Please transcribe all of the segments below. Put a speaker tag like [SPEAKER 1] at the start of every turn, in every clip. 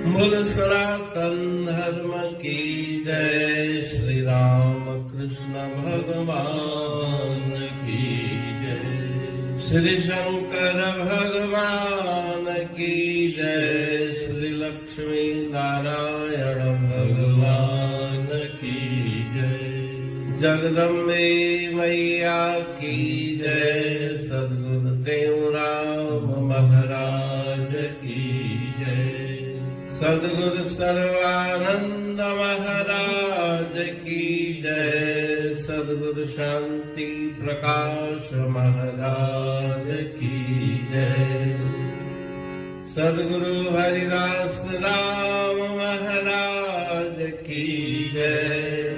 [SPEAKER 1] बोल सनातन धर्म की जय, श्री राम कृष्ण भगवान की जय, श्री शंकर भगवान की जय, श्री लक्ष्मी नारायण भगवान की जय, जगदम्बे मैया की जय, सद्गुरुदेव राम महाराज की जय, सद्गुरु सर्वानंद महाराज की जय, सद्गुरु शांति प्रकाश महाराज की जय, सद्गुरु हरिदास राम महाराज की जय,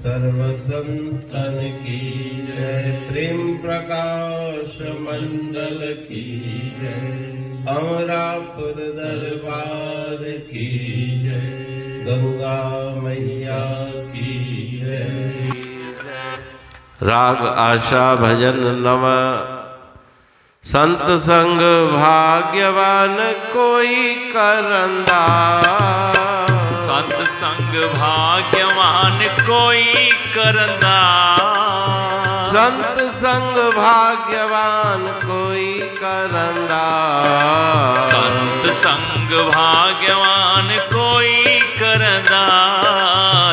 [SPEAKER 1] सर्व संतन की जय, प्रेम प्रकाश मंडल की जय, अमरापुर दरबार की जय, गंगा मैया की जय। राग आशा भजन नव। संत संग भाग्यवान कोई करंदा,
[SPEAKER 2] संत संग भाग्यवान कोई करंदा,
[SPEAKER 1] संत संग भाग्यवान कोई करंदा,
[SPEAKER 2] संत संग भाग्यवान कोई करंदा,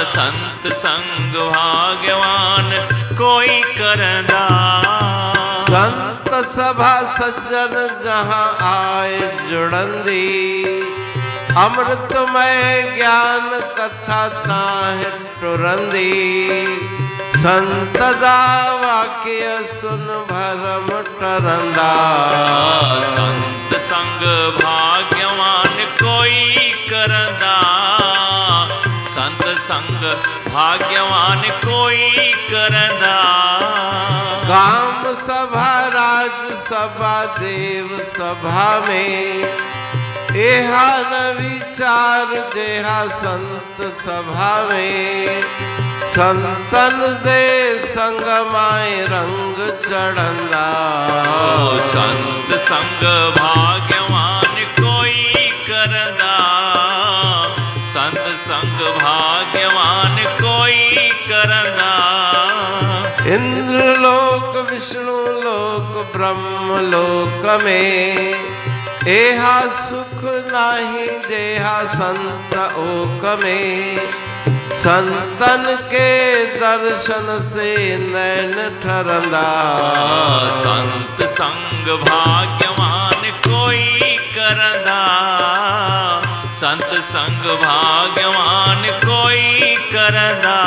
[SPEAKER 2] संत संग भाग्यवान कोई करंदा।
[SPEAKER 1] संत सभा सज्जन जहाँ आए जुड़ंदी, अमृतमय ज्ञान कथा ताहि टुरंदी, संत दा वाक्य सुन भरम टरंदा।
[SPEAKER 2] संत संग भाग्यवान कोई करंदा, संत संग भाग्यवान कोई करंदा।
[SPEAKER 1] काम सभा राज सभा देव सभा में, एहा न विचार जेहा संत सभा में, संतन दे संग माए रंग चढ़ंदा।
[SPEAKER 2] संत संग भाग्यवान कोई करंदा, संत संग भाग्यवान कोई करंदा।
[SPEAKER 1] इंद्र लोक विष्णु लोक ब्रह्म लोक में, एहा सुख नाही जेहा संत ओक में, संतन के दर्शन से नैन ठरंदा।
[SPEAKER 2] संत संग भाग्यवान कोई करंदा, संत संग भाग्यवान कोई करंदा।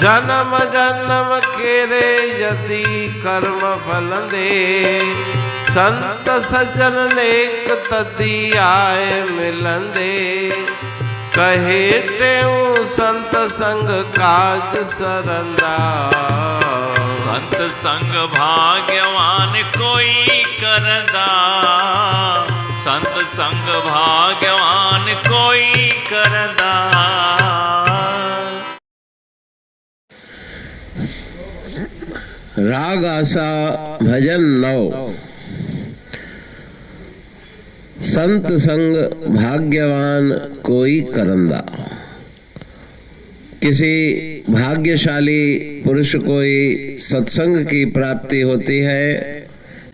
[SPEAKER 1] जन्म जन्म केरे यदि कर्म फल दे, संत सज्जन नेक तदी आए मिलंदे, कहे टेऊ संत संग काज सरंदा।
[SPEAKER 2] संत संग भाग्यवान कोई करंदा, संत संग भाग्यवान कोई करंदा।
[SPEAKER 1] राग आशा भजन नौ। संत संग भाग्यवान कोई करंदा। किसी भाग्यशाली पुरुष कोई सत्संग की प्राप्ति होती है,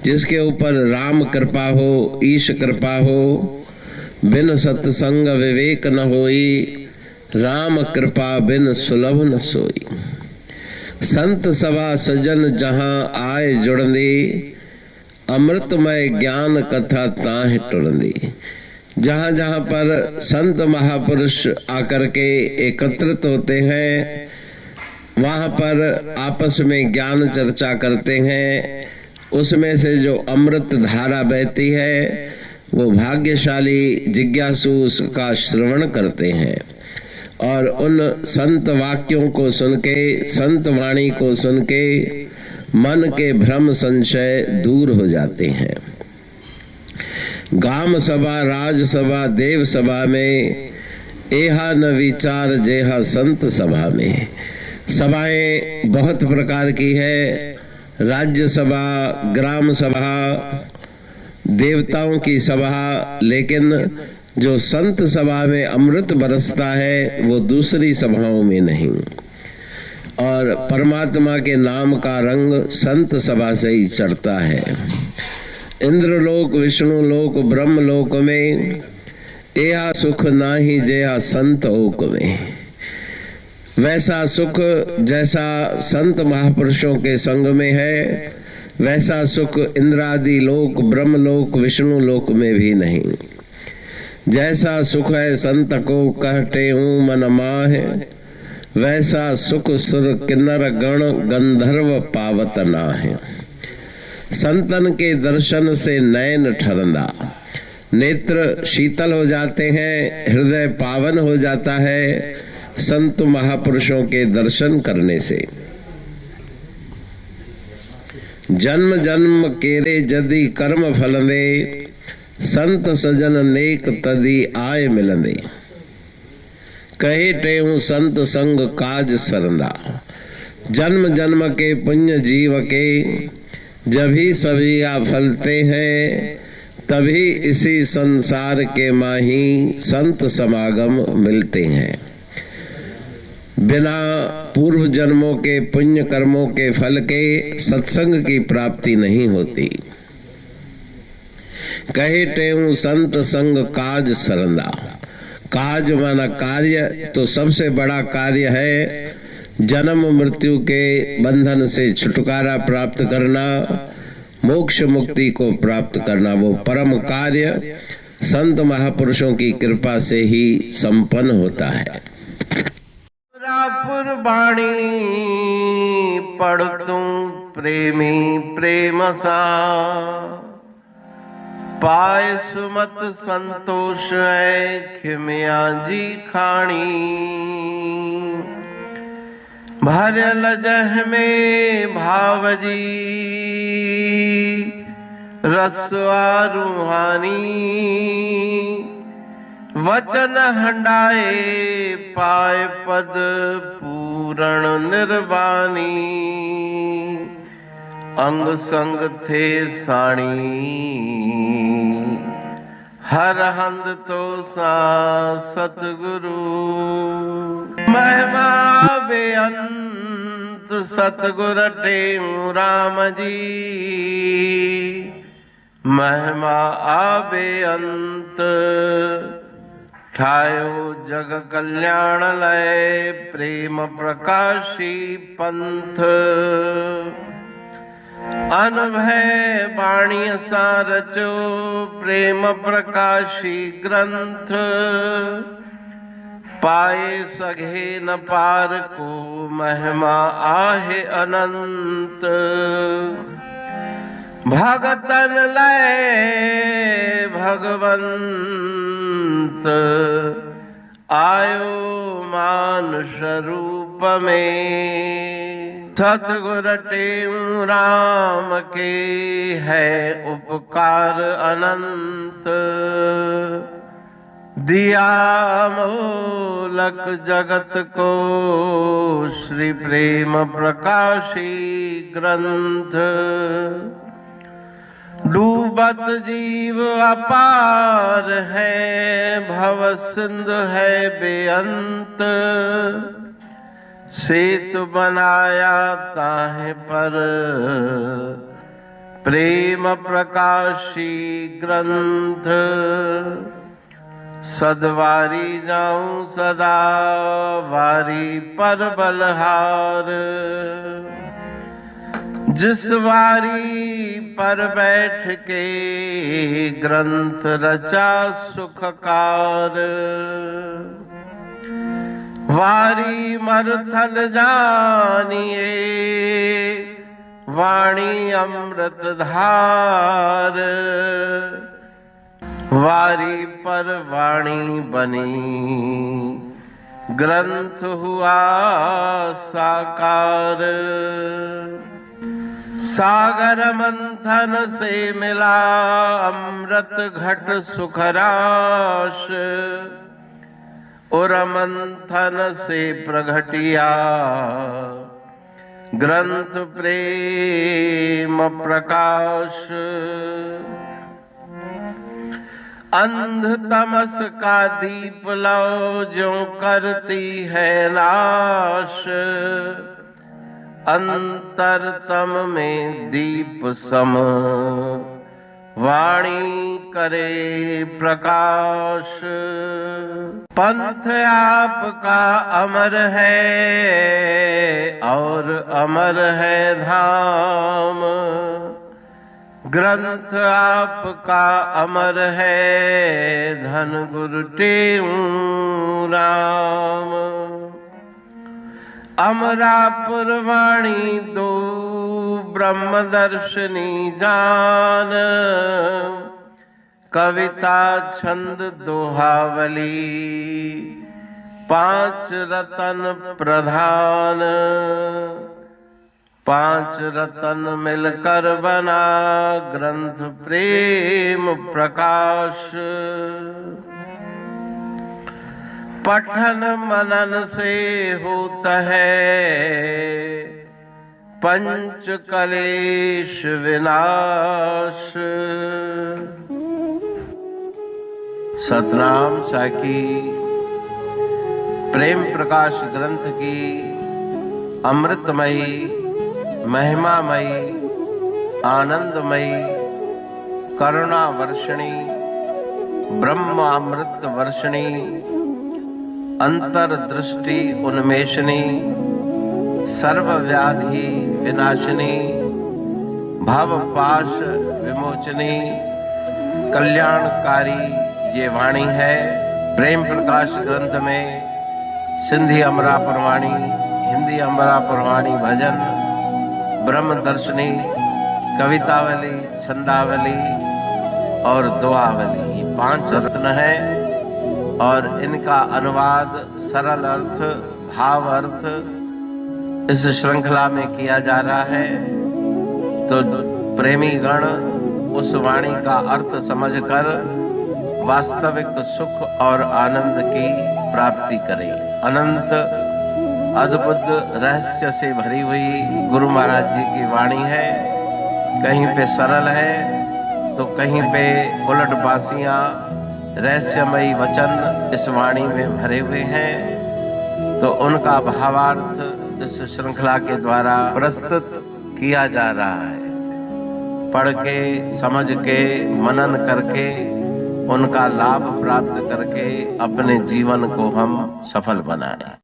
[SPEAKER 1] जिसके ऊपर राम कृपा हो, ईश कृपा हो। बिन सत्संग विवेक न होई, राम कृपा बिन सुलभ न सोई। संत सभा सज्जन जहाँ आए जुड़ंदी, अमृतमय ज्ञान कथा ताहि टुरंदी। जहाँ जहाँ पर संत महापुरुष आकर के एकत्रित होते हैं, वहाँ पर आपस में ज्ञान चर्चा करते हैं। उसमें से जो अमृत धारा बहती है, वो भाग्यशाली जिज्ञासु उसका श्रवण करते हैं और उन संत वाक्यों को सुन के, संत वाणी को सुन के मन के भ्रम संशय दूर हो जाते हैं। गाम सभा राज सभा देव सभा में, एहा न विचार जेहा संत सभा में। सभाएं बहुत प्रकार की है, राज्य सभा, ग्राम सभा, देवताओं की सभा, लेकिन जो संत सभा में अमृत बरसता है वो दूसरी सभाओं में नहीं। और परमात्मा के नाम का रंग संत सभा से ही चढ़ता है। इंद्रलोक, विष्णु लोक, ब्रह्म लोक में यह सुख नाही जया संत ओक में। वैसा सुख जैसा संत महापुरुषों के संग में है, वैसा सुख इंद्रादि लोक, ब्रह्म लोक, विष्णु लोक में भी नहीं। जैसा सुख है संत को कहते हूँ मन माहे, वैसा सुख सुर किन्नर गण गंधर्व पावत नाहे। संतन के दर्शन से नयन ठरंदा, नेत्र शीतल हो जाते हैं, हृदय पावन हो जाता है संत महापुरुषों के दर्शन करने से। जन्म जन्म केरे जदि कर्म फलंदे, संत सजन नेक तदी आय मिलंदे। कहे टेहूं संत संग काज सरंदा। जन्म जन्म के पुण्य जीव के जब ही सभी आ फलते हैं, तभी इसी संसार के माही संत समागम मिलते हैं। बिना पूर्व जन्मों के पुण्य कर्मों के फल के सत्संग की प्राप्ति नहीं होती। कहे टेहूं संत संग काज सरंदा। काज माना कार्य, तो सबसे बड़ा कार्य है जन्म मृत्यु के बंधन से छुटकारा प्राप्त करना, मोक्ष मुक्ति को प्राप्त करना। वो परम कार्य संत महापुरुषों की कृपा से ही संपन्न होता है। पुरबाणी पढ़तू प्रेमी प्रेम सा, पाए सुमत संतोष है खिमिया जी खाणी। भरल जह में भावजी रसवा रूहानी, वचन हंडाए पाए पद पूरण निर्वाणी। अंग संग थे साणी हर हंद तो सा सतगुरु। महिमा बेअंत सतगुर टेऊ राम जी, महिमा आबे अंत। ठायो जग कल्याण लय प्रेम प्रकाशी पंथ। अनभय बाणी सा रचो प्रेम प्रकाशी ग्रंथ। पाए सघे न पार को महिमा आहे अनंत। भगतन लय भगवंत, आयो मानुष रूप में। सतगुर टेऊ राम के है उपकार अनंत। दिया मोलक जगत को श्री प्रेम प्रकाशी ग्रंथ। डूबत जीव अपार है, भव सिंधु है बेअंत। सेतु बनाया ताहे पर प्रेम प्रकाशी ग्रंथ। सदवारी जाऊं सदा वारी पर बलहार। जिस वारी पर बैठ के ग्रंथ रचा सुखकार। वारी मरथल जानिए वाणी अमृत धार। वारी पर वाणी बनी ग्रंथ हुआ साकार। सागर मंथन से मिला अमृत घट सुखराश। और मंथन से प्रगटिया ग्रंथ प्रेम प्रकाश। अंध तमस का दीप लो जो करती है नाश, अंतरतम में दीप सम वाणी करे प्रकाश। पंथ आपका अमर है और अमर है धाम, ग्रंथ आपका अमर है धन गुरु टेऊ राम। अमरापुर वाणी दो ब्रह्मदर्शनी जान, कविता छंद दोहावली पांच रतन प्रधान। पांच रतन मिलकर बना ग्रंथ प्रेम प्रकाश। पठन मनन से होता है पंच कलेश विनाश। सतनाम साखी प्रेम प्रकाश ग्रंथ की अमृतमयी, महिमामयी, आनंदमयी, करुणा वर्षिणी, ब्रह्म अमृत वर्षिणी, अंतरदृष्टि उन्मेषणी, सर्वव्याधि विनाशिनी, भवपाश विमोचनी, कल्याणकारी ये वाणी है। प्रेम प्रकाश ग्रंथ में सिंधी अमरापुर वाणी, हिंदी अमरापुर वाणी भजन, ब्रह्म दर्शनी, कवितावली, छंदावली और दुआवली, ये पांच रत्न है और इनका अनुवाद सरल अर्थ, भाव अर्थ इस श्रृंखला में किया जा रहा है। तो प्रेमी गण उस वाणी का अर्थ समझकर वास्तविक सुख और आनंद की प्राप्ति करें। अनंत अद्भुत रहस्य से भरी हुई गुरु महाराज जी की वाणी है। कहीं पे सरल है तो कहीं पे उलट बासियां, रहस्यमयी वचन इस वाणी में भरे हुए हैं। तो उनका भावार्थ इस श्रृंखला के द्वारा प्रस्तुत किया जा रहा है। पढ़ के, समझ के, मनन करके, उनका लाभ प्राप्त करके अपने जीवन को हम सफल बनाएं।